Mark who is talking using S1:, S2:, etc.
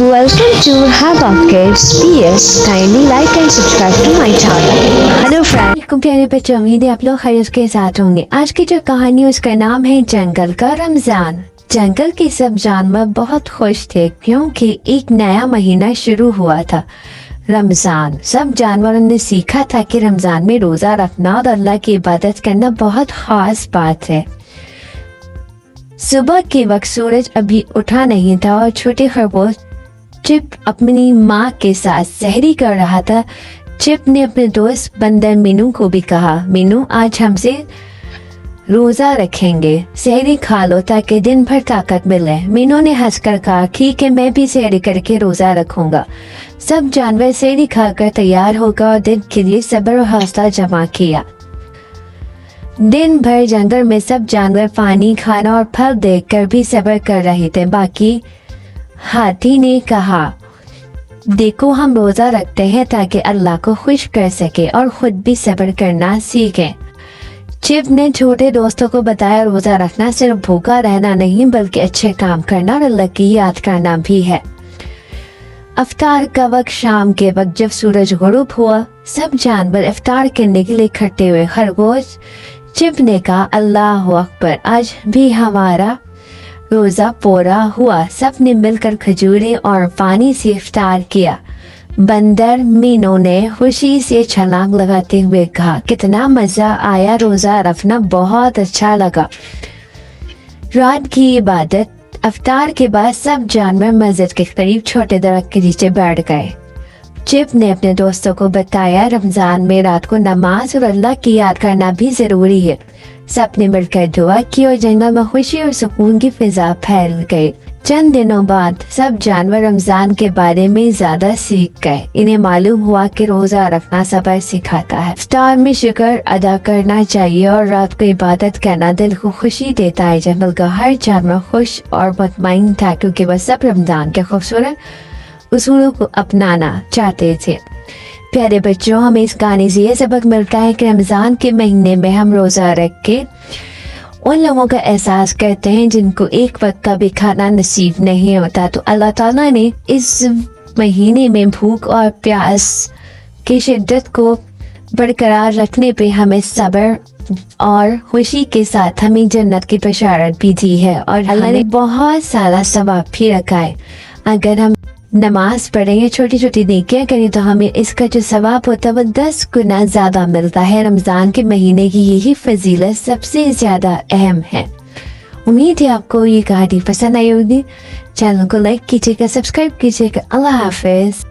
S1: Welcome to Hub of Kids PS. Kindly like and subscribe to my channel. Hello friends.
S2: प्यारे बच्चों, उम्मीद है आप लोग खैरियत के साथ होंगे। आज की जो कहानी उसका नाम है जंगल का रमजान। जंगल के सब जानवर बहुत खुश थे क्योंकि एक नया महीना शुरू हुआ था, रमजान। सब जानवरों ने सीखा था कि रमजान में रोजा रखना और अल्लाह की इबादत करना बहुत खास बात है। सुबह के वक्त सूरज अभी उठा नहीं था और छोटे खरगोश चिप अपनी माँ के साथ सहरी कर रहा था। चिप ने अपने दोस्त बंदर मीनू को भी कहा, मीनू आज हमसे रोजा रखेंगे, सहरी खा लो ताकि दिन भर ताकत मिले। मीनू ने हंसकर कहा, ठीक है, मैं भी सहरी करके रोजा रखूंगा। सब जानवर सहरी खाकर तैयार होकर और दिन के लिए सब्र और हौसला जमा किया। दिन भर जंगल में सब जानवर पानी, खाना और फल देखकर भी सब्र कर रहे थे। बाकी हाथी ने कहा, देखो हम रोजा रखते हैं ताकि अल्लाह को खुश कर सके और खुद भी सब्र करना सीखें। चिप ने छोटे दोस्तों को बताया, रोजा रखना सिर्फ भूखा रहना नहीं बल्कि अच्छे काम करना और अल्लाह की याद करना भी है। इफ्तार का वक्त शाम के वक्त जब सूरज गुरूब हुआ, सब जानवर इफ्तार करने के लिए इकट्ठे हुए। खरगोश चिप ने कहा, अल्लाह अकबर, आज भी हमारा रोजा पूरा हुआ। सब ने मिलकर खजूरें और पानी से इफ्तार किया। बंदर मीनू ने खुशी से छलांग लगाते हुए कहा, कितना मजा आया, रोजा रखना बहुत अच्छा लगा। रात की इबादत इफ्तार के बाद सब जानवर मस्जिद के करीब छोटे दरख्त के नीचे बैठ गए। चिप ने अपने दोस्तों को बताया, रमजान में रात को नमाज और अल्लाह की याद करना भी जरूरी है। सब ने मिलकर दुआ की और जंगल में खुशी और सुकून की फिजा फैल गई। चंद दिनों बाद सब जानवर रमजान के बारे में ज्यादा सीख गए। इन्हें मालूम हुआ कि रोजा रखना सब्र सिखाता है, इफ्तार में शुक्र अदा करना चाहिए और रात को इबादत करना दिल को खुशी देता है। जंगल का हर जानवर खुश और मुतमईन था क्योंकि वह सब रमजान के खूबसूरत उसूलों को अपनाना चाहते थे। प्यारे बच्चों, हमें इस कहानी से ये सबक मिलता है कि रमजान के महीने में हम रोजा रख के उन लोगों का एहसास करते हैं जिनको एक वक्त का भी खाना नसीब नहीं होता। तो अल्लाह ताला ने इस महीने में भूख और प्यास की शिद्दत को बरकरार रखने पे हमें सब्र और खुशी के साथ हमें जन्नत की बशारत भी दी है और अल्लाह ने बहुत सारा सवाब भी रखा है। अगर हम नमाज पढ़ेंगे, छोटी छोटी नेकियां करें तो हमें इसका जो सवाब होता है वो 10 गुना ज्यादा मिलता है। रमजान के महीने की यही फजीलत सबसे ज्यादा अहम है। उम्मीद है आपको ये कहानी पसंद आई होगी। चैनल को लाइक कीजिएगा, सब्सक्राइब कीजिएगा। अल्लाह हाफिज।